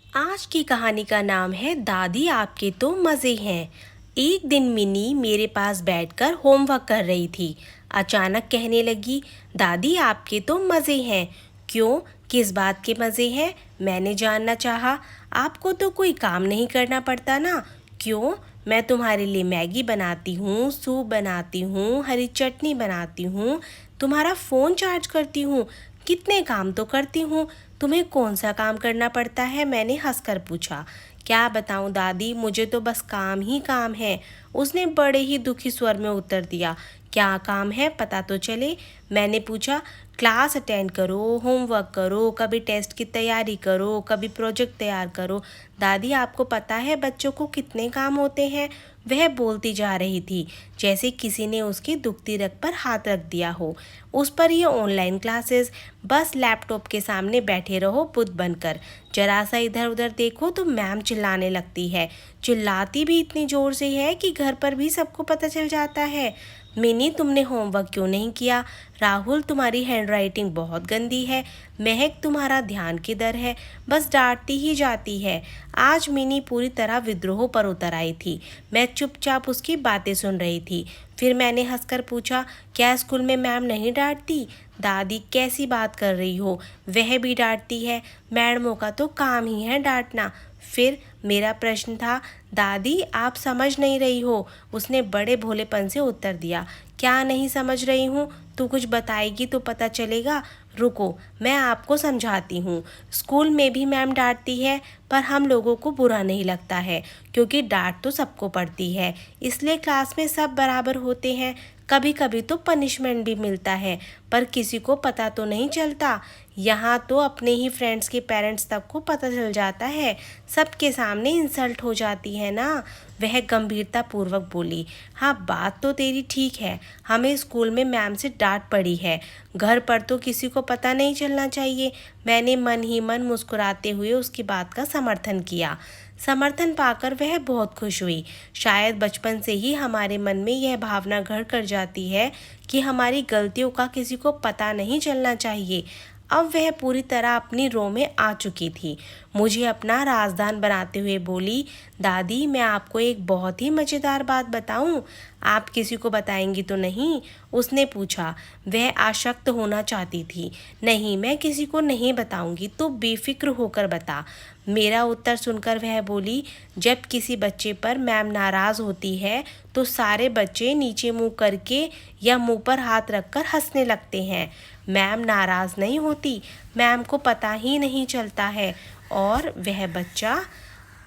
आज की कहानी का नाम है दादी आपके तो मज़े हैं। एक दिन मिनी मेरे पास बैठकर होमवर्क कर रही थी। अचानक कहने लगी, दादी आपके तो मज़े हैं। क्यों? किस बात के मज़े हैं? मैंने जानना चाहा। आपको तो कोई काम नहीं करना पड़ता ना। क्यों? मैं तुम्हारे लिए मैगी बनाती हूँ, सूप बनाती हूँ, हरी चटनी बनाती हूँ, तुम्हारा फ़ोन चार्ज करती हूँ, कितने काम तो करती हूँ। तुम्हें कौन सा काम करना पड़ता है? मैंने हंसकर पूछा। क्या बताऊं दादी, मुझे तो बस काम ही काम है। उसने बड़े ही दुखी स्वर में उत्तर दिया। क्या काम है, पता तो चले। मैंने पूछा। क्लास अटेंड करो, होमवर्क करो, कभी टेस्ट की तैयारी करो, कभी प्रोजेक्ट तैयार करो। दादी आपको पता है बच्चों को कितने काम होते हैं? वह बोलती जा रही थी जैसे किसी ने उसकी दुखती रग पर हाथ रख दिया हो। उस पर ये ऑनलाइन क्लासेस, बस लैपटॉप के सामने बैठे रहो बुत बनकर। जरा सा इधर उधर देखो तो मैम चिल्लाने लगती है। चिल्लाती भी इतनी ज़ोर से है कि घर पर भी सबको पता चल जाता है। मिनी तुमने होमवर्क क्यों नहीं किया? राहुल तुम्हारी हैंडराइटिंग बहुत गंदी है। महक तुम्हारा ध्यान किधर है? बस डांटती ही जाती है। आज मिनी पूरी तरह विद्रोह पर उतर आई थी। मैं चुपचाप उसकी बातें सुन रही थी। फिर मैंने हंसकर पूछा, क्या स्कूल में मैम नहीं डांटती? दादी कैसी बात कर रही हो? वह भी डांटती है। मैडमों का तो काम ही है डांटना। फिर मेरा प्रश्न था, दादी आप समझ नहीं रही हो। उसने बड़े भोलेपन से उत्तर दिया। क्या नहीं समझ रही हूँ? तू कुछ बताएगी तो पता चलेगा। रुको, मैं आपको समझाती हूँ। स्कूल में भी मैम डांटती है, पर हम लोगों को बुरा नहीं लगता है, क्योंकि डांट तो सबको पड़ती है, इसलिए क्लास में सब बराबर होते हैं। कभी कभी तो पनिशमेंट भी मिलता है, पर किसी को पता तो नहीं चलता। यहाँ तो अपने ही फ्रेंड्स के पेरेंट्स तक को पता चल जाता है। सबके सामने इंसल्ट हो जाती है ना। वह गंभीरता पूर्वक बोली। हाँ, बात तो तेरी ठीक है। हमें स्कूल में मैम से डांट पड़ी है, घर पर तो किसी को पता नहीं चलना चाहिए। मैंने मन ही मन मुस्कुराते हुए उसकी बात का समर्थन किया। समर्थन पाकर वह बहुत खुश हुई। शायद बचपन से ही हमारे मन में यह भावना घर कर जाती है कि हमारी गलतियों का किसी को पता नहीं चलना चाहिए। अब वह पूरी तरह अपनी रो में आ चुकी थी। मुझे अपना राजदान बनाते हुए बोली, दादी मैं आपको एक बहुत ही मज़ेदार बात बताऊं? आप किसी को बताएंगी तो नहीं? उसने पूछा। वह आशक्त होना चाहती थी। नहीं, मैं किसी को नहीं बताऊंगी, तो बेफिक्र होकर बता। मेरा उत्तर सुनकर वह बोली, जब किसी बच्चे पर मैम नाराज़ होती है तो सारे बच्चे नीचे मुंह करके या मुंह पर हाथ रखकर हंसने लगते हैं। मैम नाराज़ नहीं होती, मैम को पता ही नहीं चलता है। और वह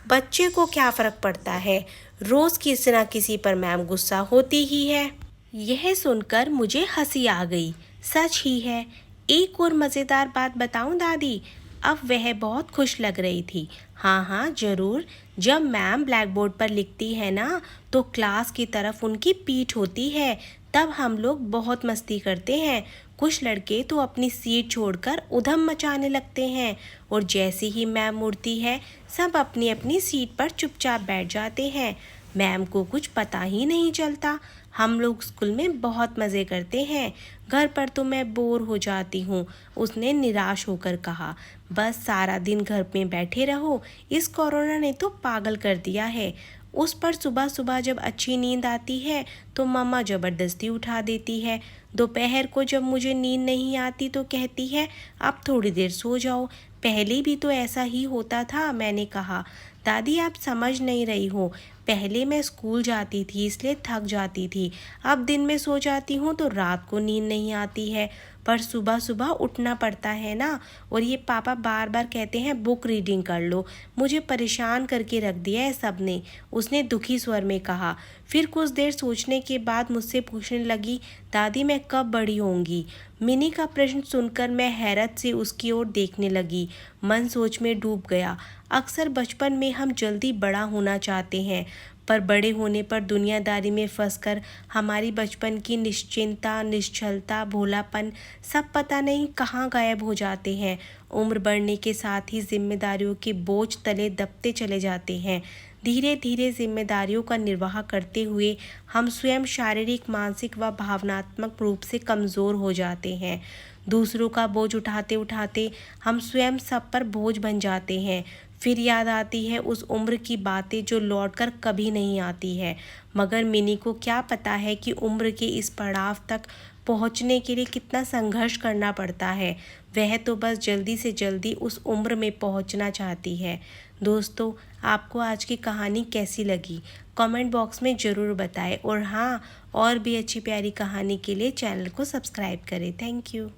बच्चे को क्या फ़र्क पड़ता है? रोज़ किसी ना किसी पर मैम गुस्सा होती ही है। यह सुनकर मुझे हंसी आ गई। सच ही है। एक और मज़ेदार बात बताऊं दादी? अब वह बहुत खुश लग रही थी। हाँ हाँ ज़रूर। जब मैम ब्लैक बोर्ड पर लिखती है ना, तो क्लास की तरफ उनकी पीठ होती है। तब हम लोग बहुत मस्ती करते हैं। कुछ लड़के तो अपनी सीट छोड़कर उधम मचाने लगते हैं, और जैसे ही मैम मुड़ती है सब अपनी अपनी सीट पर चुपचाप बैठ जाते हैं। मैम को कुछ पता ही नहीं चलता। हम लोग स्कूल में बहुत मज़े करते हैं। घर पर तो मैं बोर हो जाती हूँ, उसने निराश होकर कहा। बस सारा दिन घर में बैठे रहो, इस कोरोना ने तो पागल कर दिया है। उस पर सुबह सुबह जब अच्छी नींद आती है तो मम्मा ज़बरदस्ती उठा देती है। दोपहर को जब मुझे नींद नहीं आती तो कहती है, अब थोड़ी देर सो जाओ। पहले भी तो ऐसा ही होता था, मैंने कहा। दादी आप समझ नहीं रही हो। पहले मैं स्कूल जाती थी इसलिए थक जाती थी। अब दिन में सो जाती हूँ तो रात को नींद नहीं आती है, पर सुबह सुबह उठना पड़ता है ना। और ये पापा बार बार कहते हैं बुक रीडिंग कर लो। मुझे परेशान करके रख दिया है सब ने, उसने दुखी स्वर में कहा। फिर कुछ देर सोचने के बाद मुझसे पूछने लगी, दादी मैं कब बड़ी होंगी? मिनी का प्रश्न सुनकर मैं हैरत से उसकी ओर देखने लगी। मन सोच में डूब गया। अक्सर बचपन में हम जल्दी बड़ा होना चाहते हैं, पर बड़े होने पर दुनियादारी में फंसकर हमारी बचपन की निश्चिंतता, निश्चलता, भोलापन सब पता नहीं कहाँ गायब हो जाते हैं। उम्र बढ़ने के साथ ही जिम्मेदारियों के बोझ तले दबते चले जाते हैं। धीरे धीरे जिम्मेदारियों का निर्वाह करते हुए हम स्वयं शारीरिक, मानसिक व भावनात्मक रूप से कमज़ोर हो जाते हैं। दूसरों का बोझ उठाते उठाते हम स्वयं सब पर बोझ बन जाते हैं। फिर याद आती है उस उम्र की बातें जो लौटकर कभी नहीं आती है। मगर मिनी को क्या पता है कि उम्र के इस पड़ाव तक पहुंचने के लिए कितना संघर्ष करना पड़ता है। वह तो बस जल्दी से जल्दी उस उम्र में पहुंचना चाहती है। दोस्तों, आपको आज की कहानी कैसी लगी कमेंट बॉक्स में ज़रूर बताएं और हाँ, और भी अच्छी प्यारी कहानी के लिए चैनल को सब्सक्राइब करें। Thank you.